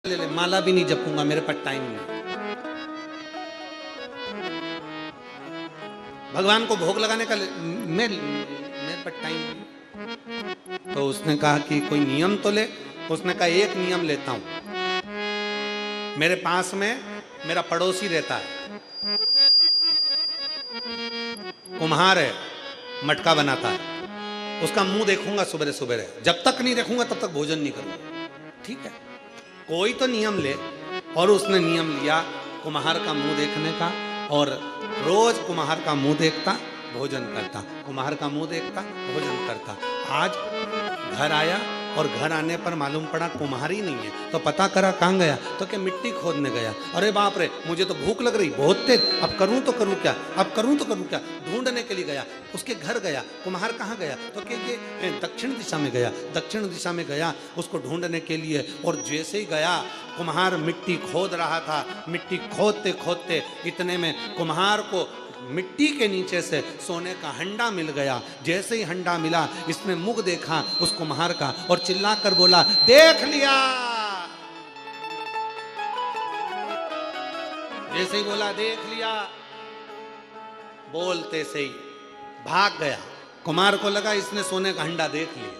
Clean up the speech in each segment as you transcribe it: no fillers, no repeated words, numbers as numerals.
ले ले, माला भी नहीं जपूंगा, मेरे पास टाइम नहीं। भगवान को भोग लगाने का मेरे पास टाइम नहीं। तो उसने कहा कि कोई नियम तो ले। उसने कहा एक नियम लेता हूं। मेरे पास में मेरा पड़ोसी रहता है, कुम्हार है, मटका बनाता है। उसका मुंह देखूंगा सुबह सुबह, जब तक नहीं देखूंगा तब तक भोजन नहीं करूंगा। ठीक है, कोई तो नियम ले। और उसने नियम लिया कुम्हार का मुंह देखने का, और रोज कुम्हार का मुंह देखता, भोजन करता, कुम्हार का मुंह देखता, भोजन करता। आज घर आया और घर आने पर मालूम पड़ा कुम्हार ही नहीं है। तो पता करा कहाँ गया, तो क्या मिट्टी खोदने गया। अरे बाप रे, मुझे तो भूख लग रही बहुत तेज, अब करूं तो करूं क्या, अब करूं तो करूं क्या। ढूंढने के लिए गया, उसके घर गया। कुम्हार कहाँ गया, तो क्या ये दक्षिण दिशा में गया। दक्षिण दिशा में गया उसको ढूंढने के लिए। और जैसे ही गया, कुम्हार मिट्टी खोद रहा था। मिट्टी खोदते खोदते इतने में कुम्हार को मिट्टी के नीचे से सोने का हंडा मिल गया। जैसे ही हंडा मिला, इसने मुख देखा उस कुम्हार का और चिल्लाकर बोला, देख लिया। जैसे ही बोला देख लिया, बोलते से ही भाग गया। कुम्हार को लगा इसने सोने का हंडा देख लिया।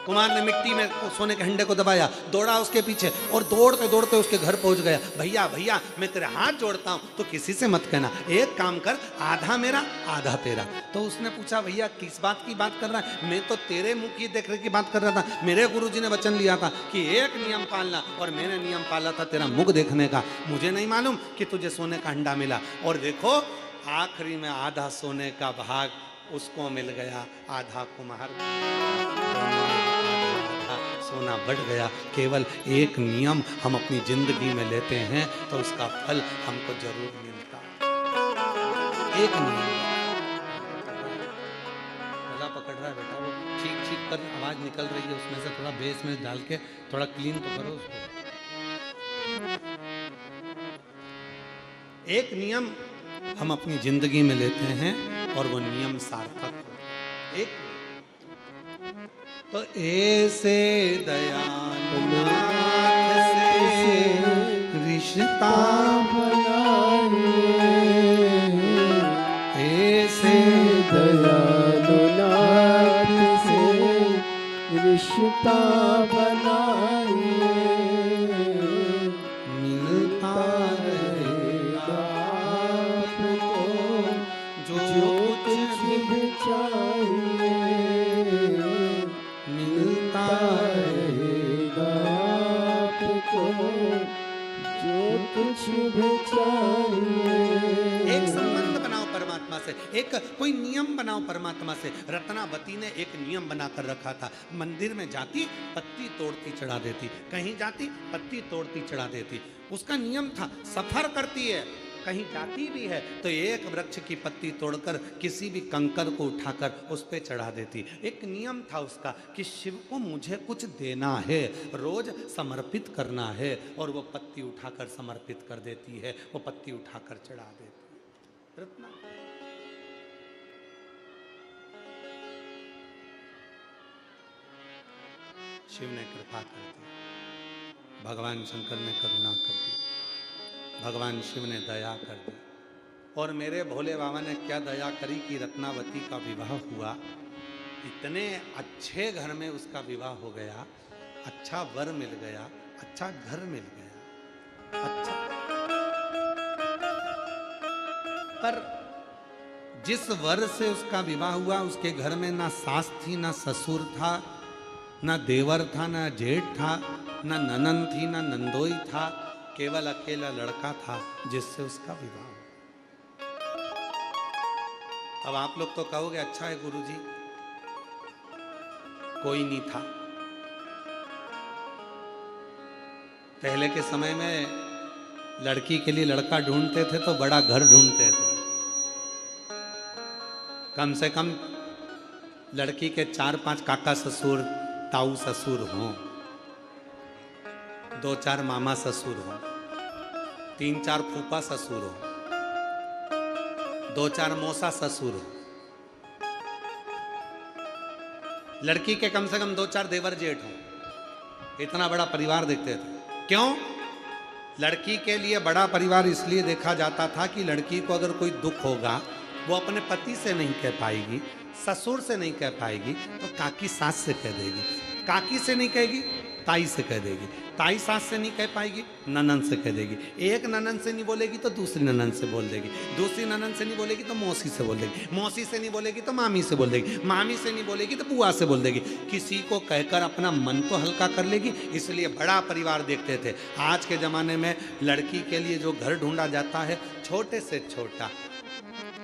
कुम्हार ने मिट्टी में सोने के हंडे को दबाया, दौड़ा उसके पीछे और दौड़ते दौड़ते उसके घर पहुंच गया। भैया भैया, मैं तेरे हाथ जोड़ता हूं, तो किसी से मत कहना, एक काम कर, आधा मेरा आधा तेरा। तो उसने पूछा, भैया किस बात की बात कर रहा है। मैं तो तेरे मुंह की देख की बात कर रहा था। मेरे गुरुजी ने वचन लिया था कि एक नियम पालना, और मैंने नियम पाला था तेरा मुख देखने का। मुझे नहीं मालूम कि तुझे सोने का हंडा मिला। और देखो आखिरी में आधा सोने का भाग उसको मिल गया, आधा कुम्हार सोना बढ़ गया। केवल एक नियम हम अपनी जिंदगी में लेते हैं तो उसका फल हमको जरूर मिलता। एक नियम गला पकड़ रहा है बेटा, वो ठीक ठीक कर आवाज निकल रही है उसमें से, थोड़ा बेस में डाल के थोड़ा क्लीन तो करो उसको। एक नियम हम अपनी जिंदगी में लेते हैं और वो नियम सार्थक हो। एक तो ऐसे दयालु नाथ से रिश्ता बनाइए, ऐसे दयालु नाथ से रिश्ता बनाइए, मिलता रहेगा आपको जो कुछ भी चाहिए, मिलता रहेगा आपको जो कुछ भी चाहिए। एक संबंध बनाओ परमात्मा से, एक कोई नियम बनाओ परमात्मा से। रत्नावती ने एक नियम बनाकर रखा था। मंदिर में जाती, पत्ती तोड़ती चढ़ा देती, कहीं जाती पत्ती तोड़ती चढ़ा देती। उसका नियम था, सफर करती है, कहीं जाती भी है तो एक वृक्ष की पत्ती तोड़कर किसी भी कंकर को उठाकर उस पे चढ़ा देती। एक नियम था उसका कि शिव को मुझे कुछ देना है, रोज समर्पित करना है, और वो पत्ती उठाकर समर्पित कर देती है, वो पत्ती उठाकर चढ़ा देती है। रत्ना शिव ने कृपा कर दी, भगवान शंकर ने करुणा कर दी, भगवान शिव ने दया कर दी। और मेरे भोले बाबा ने क्या दया करी कि रत्नावती का विवाह हुआ। इतने अच्छे घर में उसका विवाह हो गया, अच्छा वर मिल गया, अच्छा घर मिल गया, अच्छा। पर जिस वर से उसका विवाह हुआ उसके घर में ना सास थी, ना ससुर था, ना देवर था, ना जेठ था, ना ननन थी, ना नंदोई था। केवल अकेला लड़का था जिससे उसका विवाह हुआ। अब आप लोग तो कहोगे, अच्छा है गुरुजी, कोई नहीं था। पहले के समय में लड़की के लिए लड़का ढूंढते थे तो बड़ा घर ढूंढते थे। कम से कम लड़की के 4-5 काका ससुर, ताऊ ससुर हों, 2-4 मामा ससुर हों, 3-4 फूफा ससुर हो, 2-4 मौसा ससुर हो, लड़की के कम से कम 2-4 देवर जेठ हो। इतना बड़ा परिवार देखते थे। क्यों? लड़की के लिए बड़ा परिवार इसलिए देखा जाता था कि लड़की को अगर कोई दुख होगा वो अपने पति से नहीं कह पाएगी, ससुर से नहीं कह पाएगी, तो काकी सास से कह देगी, काकी से नहीं कहेगी ताई से कह देगी, ताई सास से नहीं कह पाएगी ननन से कह देगी, एक ननन से नहीं बोलेगी तो दूसरी ननन से बोल देगी, दूसरी ननन से नहीं बोलेगी तो मौसी से बोल देगी, मौसी से नहीं बोलेगी तो मामी से बोल देगी, मामी से नहीं बोलेगी तो बुआ से बोल देगी। किसी को कहकर अपना मन तो हल्का कर लेगी, इसलिए बड़ा परिवार देखते थे। आज के ज़माने में लड़की के लिए जो घर ढूंढा जाता है, छोटे से छोटा,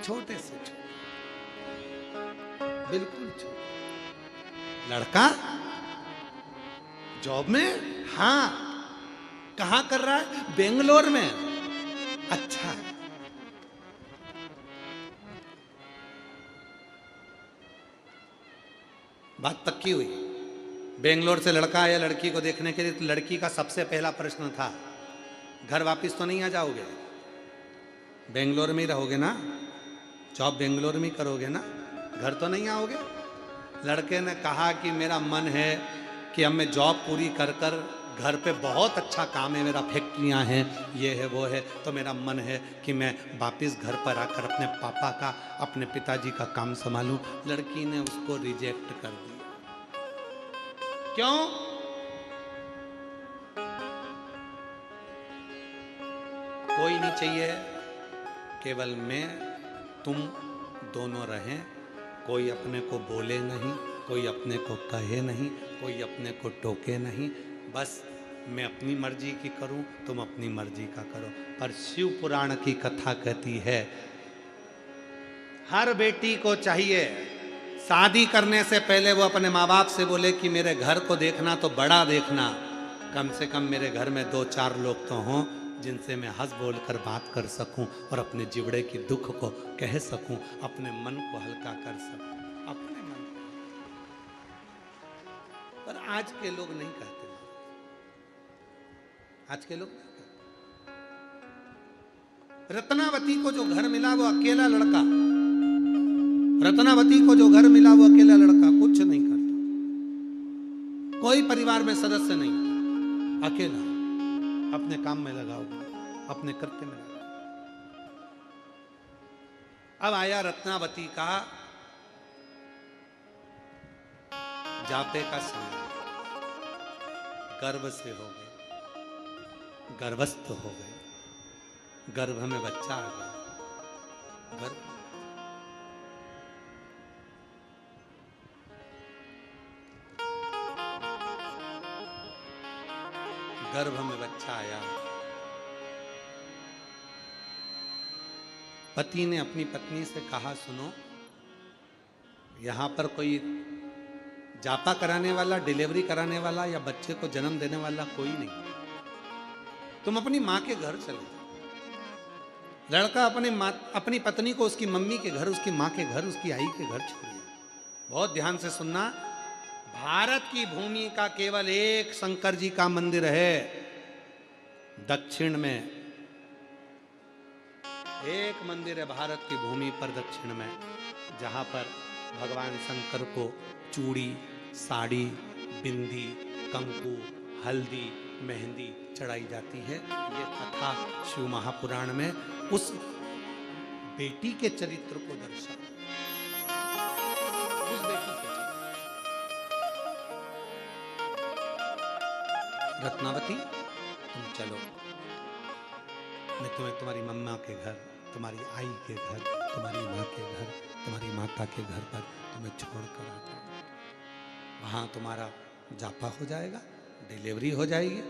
छोटे से छोटा, बिल्कुल छोटा लड़का जॉब में, हाँ, कहां कर रहा है? बेंगलोर में। अच्छा, बात पक्की हुई। बेंगलोर से लड़का आया लड़की को देखने के लिए, तो लड़की का सबसे पहला प्रश्न था, घर वापस तो नहीं आ जाओगे? बेंगलोर में ही रहोगे ना? जॉब बेंगलोर में ही करोगे ना? घर तो नहीं आओगे? लड़के ने कहा कि मेरा मन है कि अब मैं जॉब पूरी कर कर, घर पे बहुत अच्छा काम है मेरा, फैक्ट्रियां हैं, ये है वो है, तो मेरा मन है कि मैं वापस घर पर आकर अपने पापा का, अपने पिताजी का काम संभालूं। लड़की ने उसको रिजेक्ट कर दिया। क्यों? कोई नहीं चाहिए, केवल मैं तुम दोनों रहें, कोई अपने को बोले नहीं, कोई अपने को कहे नहीं, कोई अपने को टोके नहीं, बस मैं अपनी मर्जी की करूं, तुम अपनी मर्जी का करो। पर शिव पुराण की कथा कहती है, हर बेटी को चाहिए शादी करने से पहले वो अपने माँ बाप से बोले कि मेरे घर को देखना तो बड़ा देखना, कम से कम मेरे घर में 2-4 लोग तो हों जिनसे मैं हंस बोल कर बात कर सकूं और अपने जिवड़े की दुख को कह सकूं, अपने मन को हल्का कर सकूं, अपने मन को। पर आज के लोग नहीं कहते, आज के लोग नहीं कहते। रत्नावती को जो घर मिला वो अकेला लड़का, रत्नावती को जो घर मिला वो अकेला लड़का, कुछ नहीं करता, कोई परिवार में सदस्य नहीं, अकेला, अपने काम में लगाओ, अपने कृत्य में लगाओ। अब आया रत्नावती का जाते का समय, गर्भ से हो गई, गर्भस्थ हो गई, गर्भ में बच्चा आ गया, गर्भ में बच्चा आया। पति ने अपनी पत्नी से कहा, सुनो, यहां पर कोई जापा कराने वाला, डिलीवरी कराने वाला या बच्चे को जन्म देने वाला कोई नहीं, तुम अपनी मां के घर चले जाओ। लड़का अपनी पत्नी को उसकी मम्मी के घर, उसकी मां के घर, उसकी आई के घर छोड़ दिया। बहुत ध्यान से सुनना, भारत की भूमि का केवल एक शंकर जी का मंदिर है दक्षिण में, एक मंदिर है भारत की भूमि पर दक्षिण में, जहां पर भगवान शंकर को चूड़ी, साड़ी, बिंदी, कंकु, हल्दी, मेहंदी चढ़ाई जाती है। ये कथा शिव महापुराण में उस बेटी के चरित्र को दर्शाता है, उस बेटी के चरित्र। रत्नावती, तुम चलो, मैं तुम्हें तुम्हारी मम्मा के घर, तुम्हारी आई के घर, तुम्हारी माँ के घर, तुम्हारी माता के घर पर तुम्हें छोड़ कर आता हूँ। वहाँ तुम्हारा जापा हो जाएगा, डिलीवरी हो जाएगी,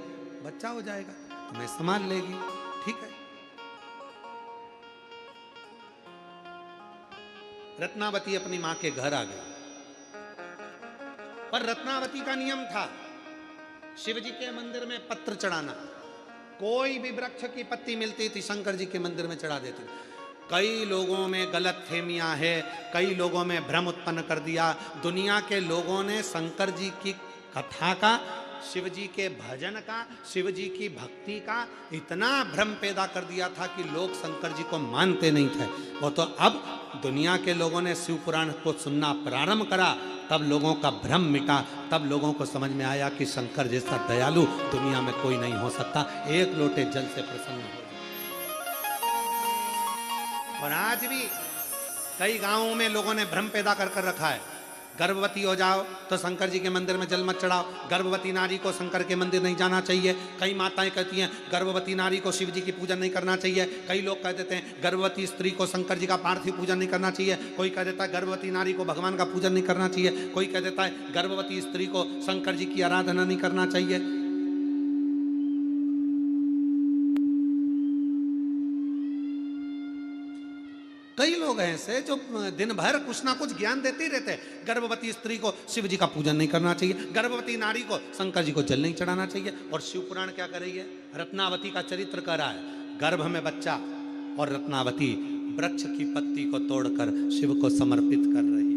बच्चा हो जाएगा, तुम्हें संभाल लेगी, ठीक है। रत्नावती अपनी माँ के घर आ गई, पर रत्नावती का नियम था शिव जी के मंदिर में पत्र चढ़ाना। कोई भी वृक्ष की पत्ती मिलती थी शंकर जी के मंदिर में चढ़ा देती। कई लोगों में गलत फहमियां है, कई लोगों में भ्रम उत्पन्न कर दिया। दुनिया के लोगों ने शंकर जी की कथा का शिव जी के भजन का, शिव जी की भक्ति का इतना भ्रम पैदा कर दिया था कि लोग शंकर जी को मानते नहीं थे। वो तो अब दुनिया के लोगों ने शिव पुराण को सुनना प्रारंभ करा, तब लोगों का भ्रम मिटा, तब लोगों को समझ में आया कि शंकर जैसा दयालु दुनिया में कोई नहीं हो सकता, एक लोटे जल से प्रसन्न हो जाए। और आज भी कई गांवों में लोगों ने भ्रम पैदा कर रखा है, गर्भवती हो जाओ तो शंकर जी के मंदिर में जल मत चढ़ाओ, गर्भवती नारी को शंकर के मंदिर नहीं जाना चाहिए। कई माताएं कहती हैं गर्भवती नारी को शिव जी की पूजन नहीं करना चाहिए। कई लोग कह देते हैं गर्भवती स्त्री को शंकर जी का पार्थिव पूजन नहीं करना चाहिए। कोई कह देता है गर्भवती नारी को भगवान का पूजन नहीं करना चाहिए। कोई कह देता है गर्भवती स्त्री को शंकर जी की आराधना नहीं करना चाहिए। कई लोग हैं ऐसे जो दिन भर कुछ ना कुछ ज्ञान देते ही रहते हैं। गर्भवती स्त्री को शिव जी का पूजन नहीं करना चाहिए, गर्भवती नारी को शंकर जी को जल नहीं चढ़ाना चाहिए। और शिव पुराण क्या कर रही है? रत्नावती का चरित्र कर रहा है। गर्भ में बच्चा और रत्नावती वृक्ष की पत्ती को तोड़कर शिव को समर्पित कर रही है।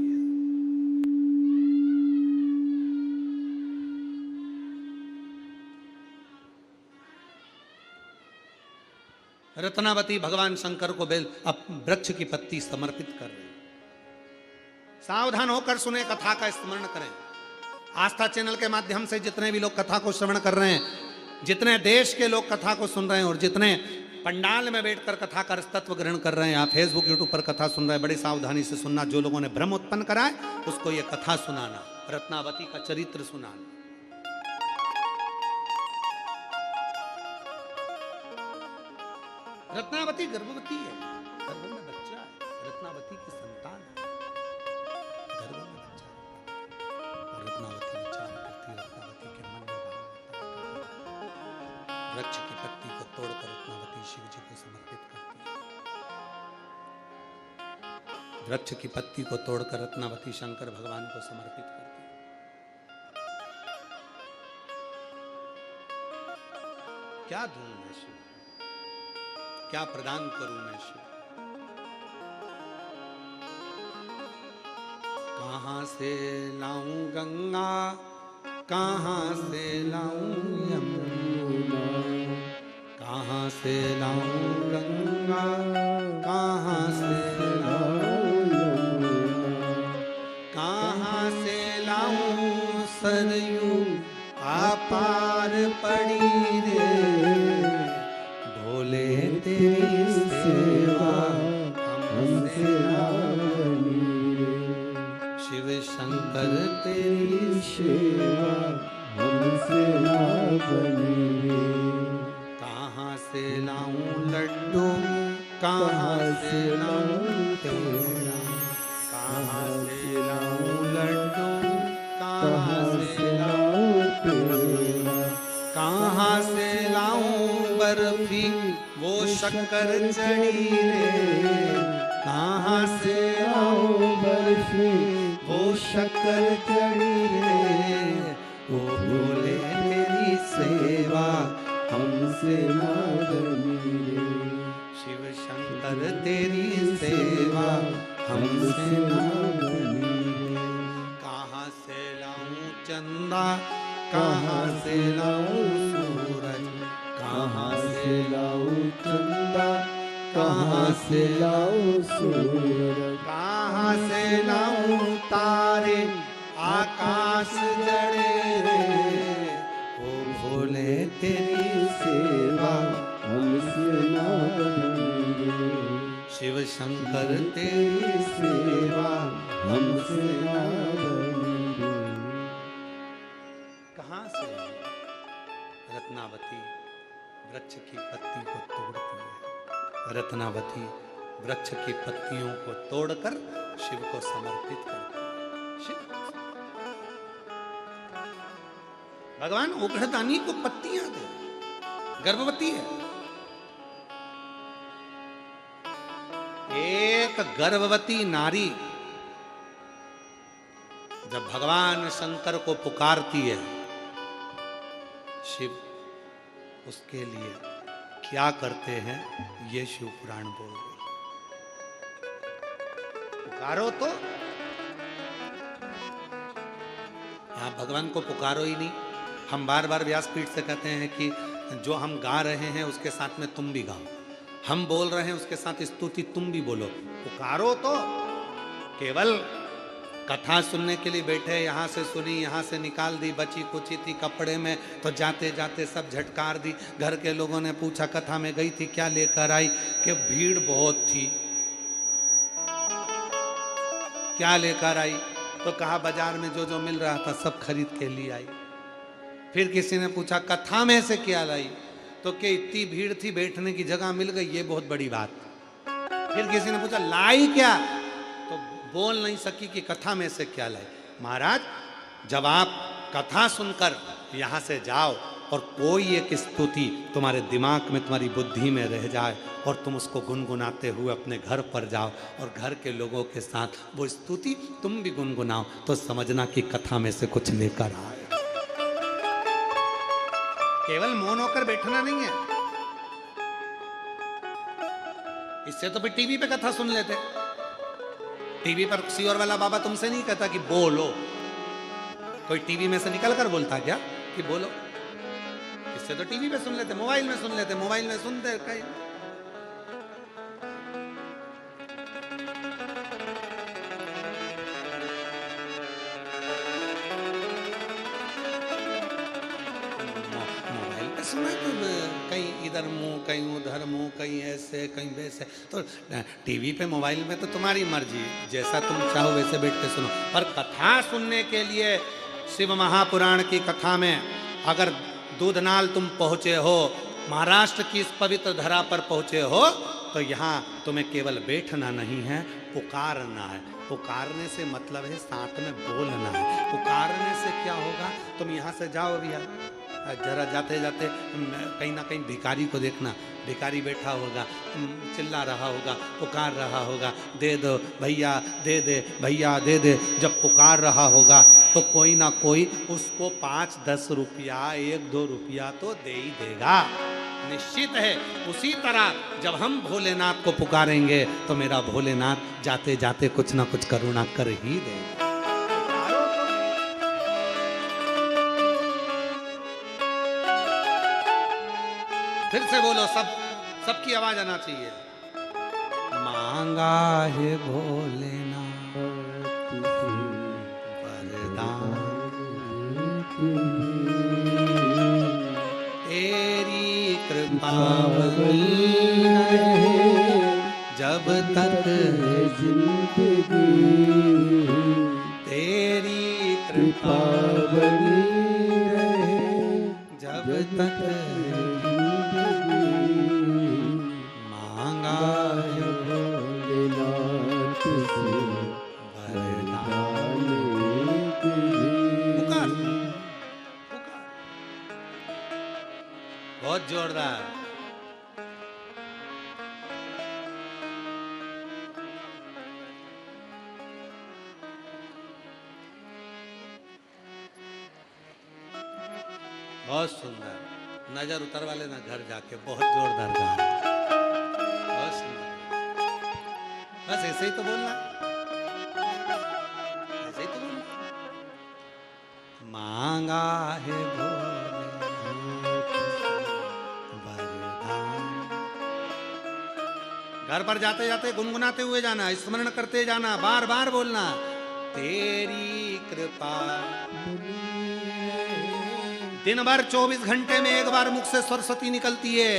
रत्नावती भगवान शंकर को बेल अब वृक्ष की पत्ती समर्पित कर रही। सावधान होकर सुने, कथा का स्मरण करें। आस्था चैनल के माध्यम से जितने भी लोग कथा को श्रवण कर रहे हैं, जितने देश के लोग कथा को सुन रहे हैं और जितने पंडाल में बैठकर कथा का तत्व ग्रहण कर रहे हैं, आप फेसबुक यूट्यूब पर कथा सुन रहे हैं, बड़ी सावधानी से सुनना। जो लोगों ने भ्रम उत्पन्न करा है उसको ये कथा सुनाना, रत्नावती का चरित्र सुनाना। रत्नावती गर्भवती है, गर्भ में बच्चा है, रत्नावती की संतान है, गर्भ में बच्चा है। और रत्नावती विचार करती, रत्नावती के मन में भाव आता है। वृक्ष की पत्ती को तोड़कर रत्नावती शिव जी को समर्पित करती है। वृक्ष की पत्ती को तोड़कर रत्नावती शंकर भगवान को समर्पित करती है। क्या दूं मैं शिव, क्या प्रदान करूं मैं शिव? कहां से लाऊं गंगा, कहां से लाऊं यमुना, कहां से लाऊं गंगा, कहां से लाऊं यमुना, कहां से लाऊं सरयू अपार पड़ी रे, भोले तेरी सेवा हमसे ना बनी रे, शिव शंकर तेरी सेवा हमसे ना बनी रे। कहाँ से लाऊं लड्डू, कहाँ से लाऊं पेड़ा, कहाँ से लाऊं लड्डू, कहाँ से लाऊं पेड़ा, कहाँ से लाऊं बर्फी वो शक्कर चढ़ी रे, कहाँ से लाऊं बर्फी वो शक्कर चढ़ी रे, ओ भोले तेरी सेवा हमसे ना बनी रे, शिव शंकर तेरी सेवा हमसे ना बनी रे। कहाँ से लाऊं चंदा, कहाँ से लाऊं सूरज, कहाँ से लाऊं चंदा, कहाँ से लाऊं सूरज, कहाँ से लाऊं तारे आकाश जड़े रे, ओ भोले तेरी सेवा हमसे ना बनी रे, शिव शंकर तेरी सेवा हमसे ना बनी रे। कहाँ से रत्नावती वृक्ष की पत्ती को तोड़ती है, रत्नावती वृक्ष की पत्तियों को तोड़कर शिव को समर्पित करती है। शिव भगवान उग्रदानी को पत्तियां दे, गर्भवती है। एक गर्भवती नारी जब भगवान शंकर को पुकारती है, शिव उसके लिए क्या करते हैं ये शिव पुराण बोल रहे। पुकारो तो, आप भगवान को पुकारो ही नहीं, हम बार बार व्यासपीठ से कहते हैं कि जो हम गा रहे हैं उसके साथ में तुम भी गाओ, हम बोल रहे हैं उसके साथ स्तुति तुम भी बोलो, पुकारो। तो केवल कथा सुनने के लिए बैठे, यहाँ से सुनी, यहाँ से निकाल दी, बची कुची थी कपड़े में तो जाते जाते सब झटकार दी। घर के लोगों ने पूछा कथा में गई थी क्या लेकर आई, कि भीड़ बहुत थी। क्या लेकर आई, तो कहा बाजार में जो जो मिल रहा था सब खरीद के लिए आई। फिर किसी ने पूछा कथा में से क्या लाई, तो कि इतनी भीड़ थी बैठने की जगह मिल गई, ये बहुत बड़ी बात। फिर किसी ने पूछा लाई क्या, तो बोल नहीं सकी कि कथा में से क्या लाई। महाराज जब आप कथा सुनकर यहाँ से जाओ और कोई एक स्तुति तुम्हारे दिमाग में, तुम्हारी बुद्धि में रह जाए और तुम उसको गुनगुनाते हुए अपने घर पर जाओ और घर के लोगों के साथ वो स्तुति तुम भी गुनगुनाओ, तो समझना कि कथा में से कुछ लेकर आए। केवल मौन होकर बैठना नहीं है। इससे तो फिर टीवी पे कथा सुन लेते। टीवी पर सियोर वाला बाबा तुमसे नहीं कहता कि बोलो, कोई टीवी में से निकल कर बोलता क्या कि बोलो। इससे तो टीवी पे सुन लेते, मोबाइल में सुन लेते, मोबाइल में सुनते कहीं। मोबाइल पे सुना तो कहीं इधर मुंह, कहीं उधर मुंह, कहीं ऐसे कहीं वैसे। तो टीवी पे मोबाइल में तो तुम्हारी मर्जी, जैसा तुम चाहो वैसे बैठ के सुनो। पर कथा सुनने के लिए शिव महापुराण की कथा में अगर दूधनाल तुम पहुँचे हो, महाराष्ट्र की इस पवित्र धरा पर पहुँचे हो, तो यहाँ तुम्हें केवल बैठना नहीं है, पुकारना है। पुकारने से मतलब है साथ में बोलना है। पुकारने से क्या होगा, तुम यहाँ से जाओ भैया, जरा जाते जाते कहीं ना कहीं भिखारी को देखना, भिखारी बैठा होगा, चिल्ला रहा होगा, पुकार रहा होगा, दे दो भैया, दे दे भैया, दे दे। जब पुकार रहा होगा तो कोई ना कोई उसको 5-10 रुपया, 1-2 रुपया तो दे ही देगा, निश्चित है। उसी तरह जब हम भोलेनाथ को पुकारेंगे तो मेरा भोलेनाथ जाते जाते कुछ ना कुछ करुणा कर ही देगा। फिर से बोलो, सबकी आवाज आना चाहिए। मांगा है भोलेनाथ वरदान, तेरी कृपा बनी रहे जब तक जिंदगी, तेरी कृपा बनी रहे जब तक मांगा है भोलेनाथ से वरदान। पुकार, पुकार। बहुत जोरदार। बहुत सुंदर। नजर उतर वाले ना घर जाके, बहुत जोरदार गा रहे हैं। बहुत सुंदर। बस ऐसे ही तो बोलना, ऐसे ही तो बोलना। मांगा है भोलेनाथ वरदान। घर पर जाते जाते गुनगुनाते हुए जाना, स्मरण करते जाना, बार बार बोलना, तेरी कृपा। दिन भर 24 घंटे में एक बार मुख से सरस्वती निकलती है।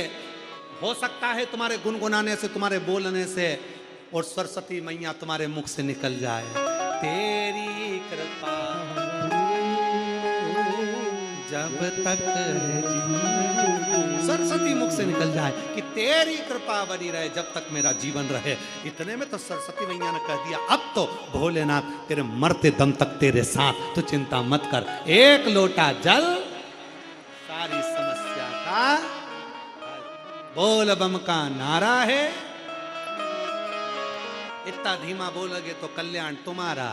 हो सकता है तुम्हारे गुनगुनाने से, तुम्हारे बोलने से और सरस्वती मैया तुम्हारे मुख से निकल जाए। तेरी कृपा जब तक सरस्वती मुख से निकल जाए कि तेरी कृपा बनी रहे जब तक मेरा जीवन रहे। इतने में तो सरस्वती मैया ने कह दिया, अब तो भोलेनाथ तेरे मरते दम तक तेरे साथ, तो चिंता मत कर। एक लोटा जल सारी समस्या का, बोल बम का नारा है। इतना धीमा बोलोगे तो कल्याण तुम्हारा।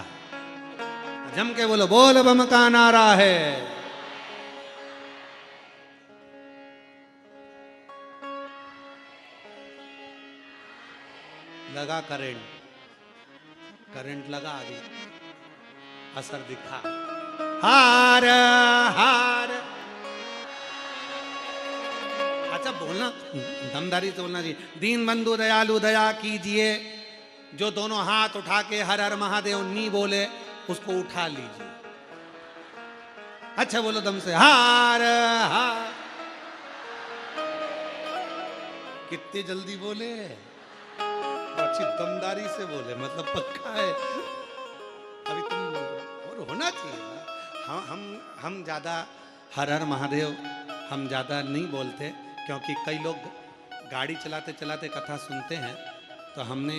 जम के बोलो, बोल बम का नारा है। लगा करंट, करंट लगा, अभी असर दिखा। हार हार अच्छा बोलना दमदारी से बोलना चाहिए। दीन बंधु दयालु दया कीजिए, जो दोनों हाथ उठा के हर हर महादेव नी बोले उसको उठा लीजिए। अच्छा बोलो दम से, हार हार। कितनी जल्दी बोले, अच्छी दमदारी से बोले, मतलब पक्का है। अभी तुम और होना चाहिए ना। हम ज्यादा हर हर महादेव हम ज्यादा नहीं बोलते, क्योंकि कई लोग गाड़ी चलाते चलाते कथा सुनते हैं, तो हमने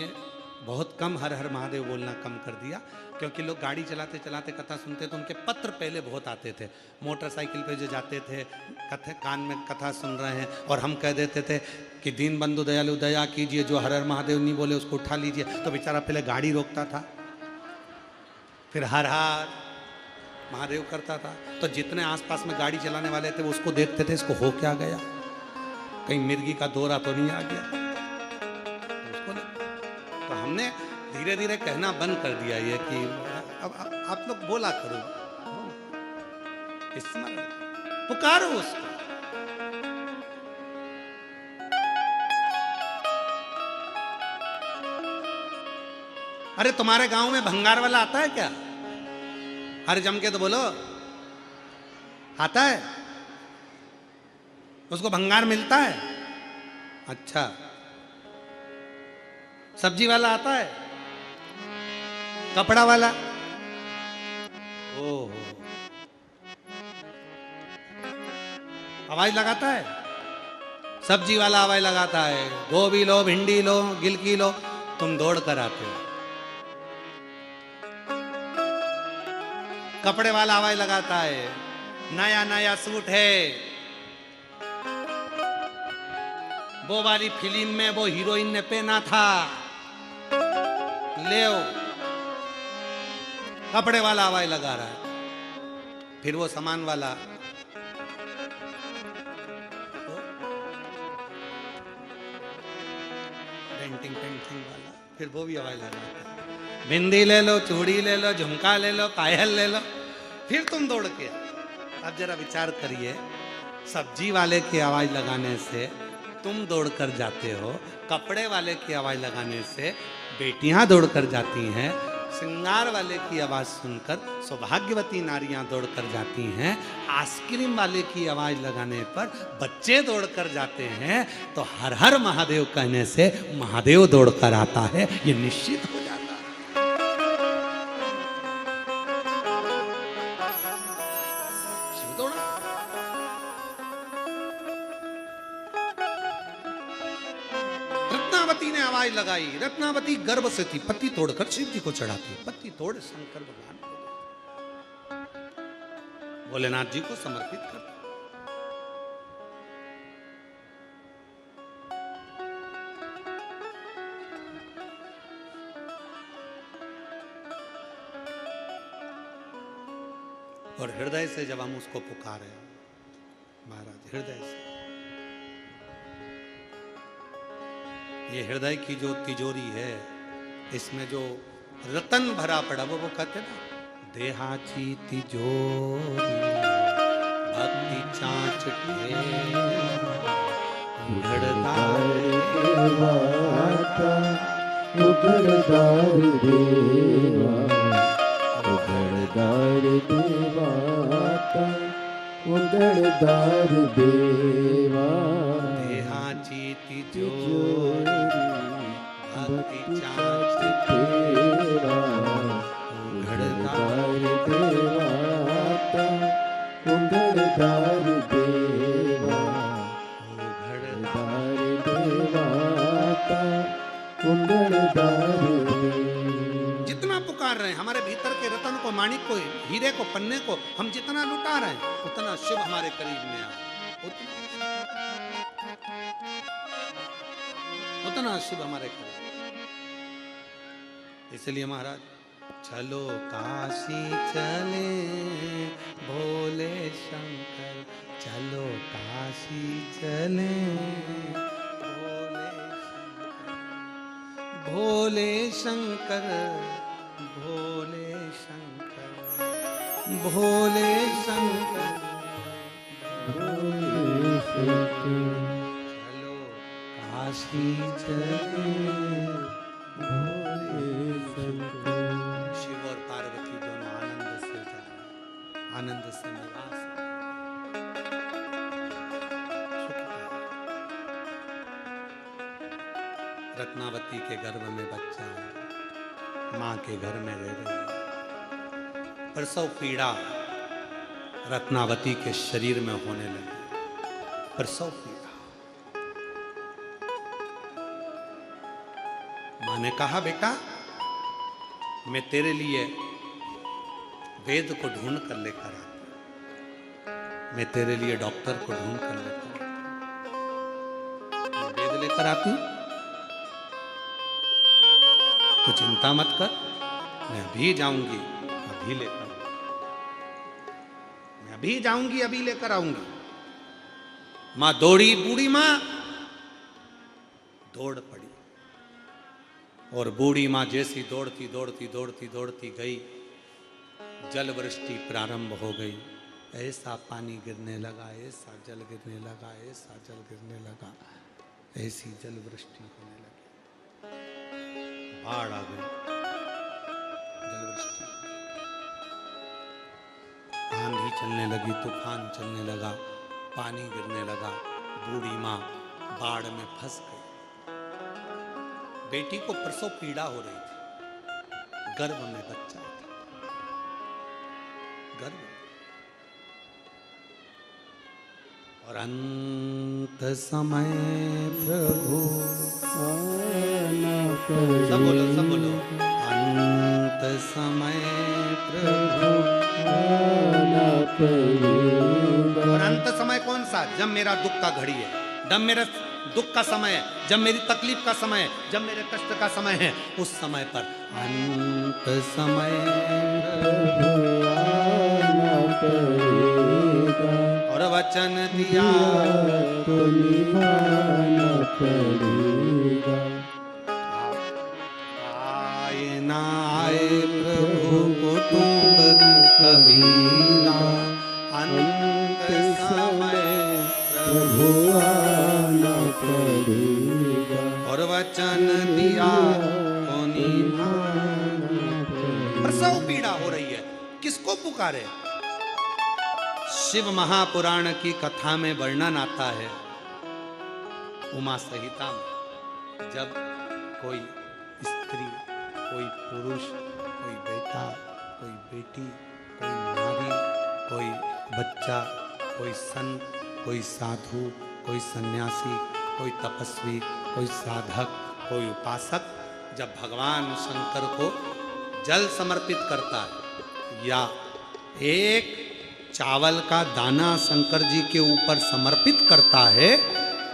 बहुत कम हर हर महादेव बोलना कम कर दिया। क्योंकि लोग गाड़ी चलाते चलाते कथा सुनते तो उनके पत्र पहले बहुत आते थे। मोटरसाइकिल पे जो जाते थे, कथा कान में कथा सुन रहे हैं, और हम कह देते थे कि दीन बंधु दयालु दया कीजिए, जो हर हर महादेव नहीं बोले उसको उठा लीजिए। तो बेचारा पहले गाड़ी रोकता था, फिर हर हर महादेव करता था। तो जितने आसपास में गाड़ी चलाने वाले थे वो उसको देखते थे, इसको हो क्या गया, कहीं मिर्गी का दौरा तो नहीं आ गया। तो हमने धीरे धीरे कहना बंद कर दिया ये कि अब आप लोग बोला करो, पुकारो उसको। अरे तुम्हारे गांव में भंगार वाला आता है क्या? अरे जम के तो बोलो, आता है? उसको भंगार मिलता है? अच्छा। सब्जी वाला आता है? कपड़ा वाला? ओह, आवाज लगाता है? सब्जी वाला आवाज लगाता है, गोभी लो, भिंडी लो, गिलकी लो, तुम दौड़ कर आते हो। कपड़े वाला आवाज लगाता है, नया नया सूट है, वो वाली फिल्म में वो हीरोइन ने पहना था, ले आओ। कपड़े वाला आवाज लगा रहा है। फिर वो सामान वाला, पेंटिंग वाला, फिर वो भी आवाज लगाता है। बिंदी ले लो, चूड़ी ले लो, झुमका ले लो, पायल ले लो, फिर तुम दौड़ के। अब जरा विचार करिए, सब्जी वाले की आवाज लगाने से तुम दौड़ कर जाते हो, कपड़े वाले की आवाज लगाने से बेटियां दौड़ कर जाती हैं, श्रृंगार वाले की आवाज सुनकर सौभाग्यवती नारियां दौड़ कर जाती हैं, आइसक्रीम वाले की आवाज लगाने पर बच्चे दौड़ कर जाते हैं, तो हर हर महादेव कहने से महादेव दौड़ कर आता है, ये निश्चित हो जाता है। शिव दौड़ा। रत्नावती ने आवाज लगाई। रत्नावती गर्भ से थी, पत्ती तोड़कर शिव जी को चढ़ाती, पत्ती तोड़ शंकर भगवान को भोलेनाथ जी को समर्पित कर। और हृदय से जब हम उसको पुकारे महाराज, हृदय से, ये हृदय की जो तिजोरी है, इसमें जो रतन भरा पड़ा, वो कहते हैं ना, देहाची तिजोरी भक्ति चाँच उघड़दार देवाता, उघड़दार देवा, उघड़दार देवाता, उघड़दार देवा। देहाची तिजोरी भक्ति चाँच तेरा, उघड़दार देवाता, उघड़दार देवा, उघड़दार देवाता, उघड़दार देवा। जितना पुकार रहे हैं हमारे भीतर के रतन को, माणिक को, हीरे को, पन्ने को हम जितना लुटा रहे हैं, उतना शिव हमारे करीब में आए, उतना शिव हमारे करीब। इसलिए महाराज, चलो काशी चले भोले शंकर, चलो काशी चले भोले शंकर, भोले शंकर, भोले शंकर, भोले शंकर, भोले शंकर। काशी चले भोले शंकर। शिव और पार्वती दोनों आनंद से जा रहे, आनंद से निवास रत्नावती के गर्भ में बच्चा है, मां के घर में रह रही है। प्रसव पीड़ा रत्नावती के शरीर में होने लगी, प्रसव पीड़ा। मां ने कहा बेटा मैं तेरे लिए वेद को ढूंढ कर लेकर आती हूं, मैं तेरे लिए डॉक्टर को ढूंढ कर लेकर आती हूं। वेद लेकर आती हूं, तो चिंता मत कर, मैं अभी जाऊंगी, अभी लेकर मैं अभी जाऊंगी, अभी लेकर आऊंगी। मां दौड़ी, बूढ़ी मां दौड़ पड़ी और बूढ़ी मां जैसी दौड़ती दौड़ती दौड़ती दौड़ती गई, जल वृष्टि प्रारंभ हो गई। ऐसा पानी गिरने लगा, ऐसा जल गिरने लगा, ऐसा जल गिरने लगा, ऐसी जल वृष्टि होने लगी। बाढ़ आ गई, जल वृष्टि, आंधी चलने लगी, तूफान चलने लगा, पानी गिरने लगा। बूढ़ी मां बाढ़ में फंस गई। बेटी को प्रसव पीड़ा हो रही थी, गर्भ में बच्चा था, गर्भ में। और अंत समय प्रभु सब बोलो, सब बोलो, अंत समय प्रभु। और अंत समय कौन सा? जब मेरा दुख का घड़ी है, जब मेरा दुख का समय है, जब मेरी तकलीफ का समय है, जब मेरे कष्ट का समय है, उस समय पर अंत समय और वचन दिया तो निभाना पड़ेगा। आए ना आए प्रभु कुटुंब कबीरा, अंत समय प्रभु आना पड़ेगा। और वचन दिया तो निभाना पड़ेगा। प्रसव पीड़ा हो रही है, किसको पुकारे? शिव महापुराण की कथा में वर्णन आता है, उमा संहिता में, जब कोई स्त्री, कोई पुरुष, कोई बेटा, कोई बेटी, कोई नारी, कोई बच्चा, कोई संत, कोई साधु, कोई सन्यासी, कोई तपस्वी, कोई साधक, कोई उपासक जब भगवान शंकर को जल समर्पित करता है या एक चावल का दाना शंकर जी के ऊपर समर्पित करता है,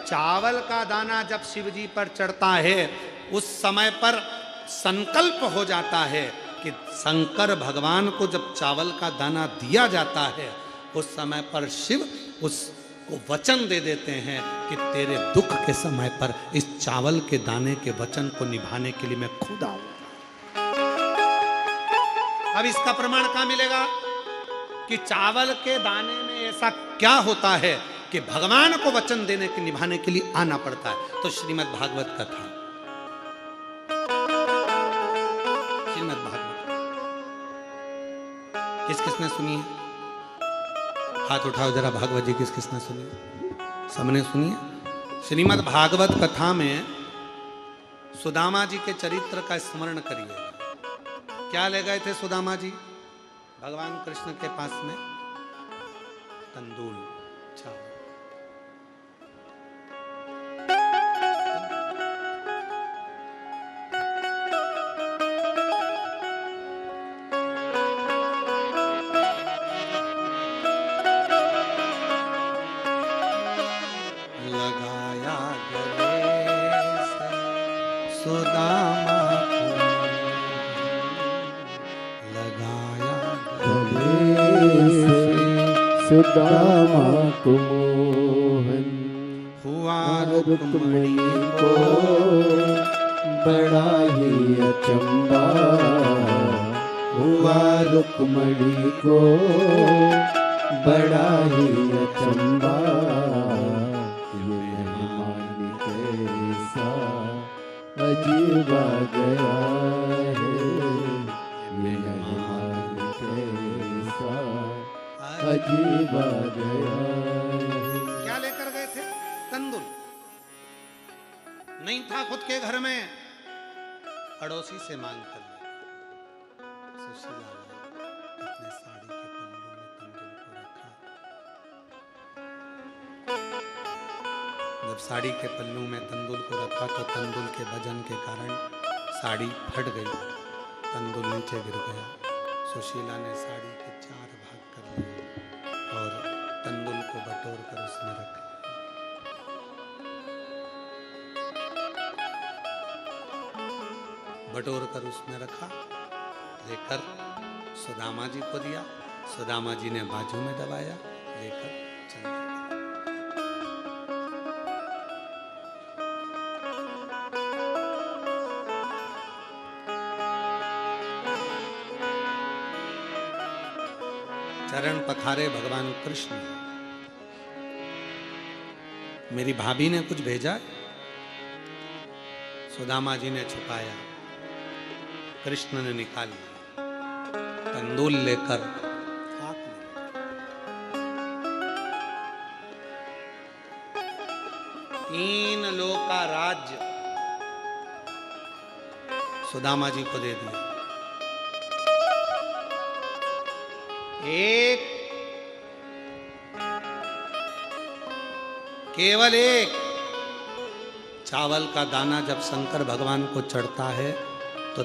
चावल का दाना जब शिव जी पर चढ़ता है, उस समय पर संकल्प हो जाता है कि शंकर भगवान को जब चावल का दाना दिया जाता है, उस समय पर शिव उसको वचन दे देते हैं कि तेरे दुख के समय पर इस चावल के दाने के वचन को निभाने के लिए मैं खुद आऊंगा। अब इसका प्रमाण कहां मिलेगा कि चावल के दाने में ऐसा क्या होता है कि भगवान को वचन देने के निभाने के लिए आना पड़ता है? तो श्रीमद् भागवत कथा, श्रीमद् भागवत किस किसने सुनी है? हाथ उठाओ जरा, भागवत जी किस किसने सुनी है? सबने सुनी है। श्रीमद् भागवत कथा में सुदामा जी के चरित्र का स्मरण करिए। क्या ले गए थे सुदामा जी भगवान कृष्ण के पास में? तंदूल, चावल। लगाया गले से सुदामा को, लगाया सुदामा को मोहन हुआ रुक्मणी को बड़ा ही अचंबा, हुआ रुक्मणी को बड़ा ही अचंबा। ये मेहमान कैसा अजीबा गया है मेहमान कैसा अजीबा गया है। क्या लेकर गए थे? तंदुल। नहीं था खुद के घर में, पड़ोसी से मांग कर लिया। सुशीला ने अपने साड़ी के पल्लू में तंदुल को रखा। जब साड़ी के पल्लू में तंदुल को रखा तो तंदुल के वजन के कारण साड़ी फट गई, तंदुल नीचे गिर गया। सुशीला ने साड़ी के 4 भाग कर लिए और तंदुल को बटोर कर उसमें रख लिया। बटोर कर उसमें रखा, लेकर सुदामा जी को दिया। सुदामा जी ने बाजू में दबाया, लेकर चल दिया। चरण पखारे भगवान कृष्ण। मेरी भाभी ने कुछ भेजा, सुदामा जी ने छुपाया, कृष्ण ने निकाल लिया, तंदूल लेकर हाथ में। तीन लोक का राज्य सुदामा जी को दे दिया। एक, केवल एक चावल का दाना जब शंकर भगवान को चढ़ता है तो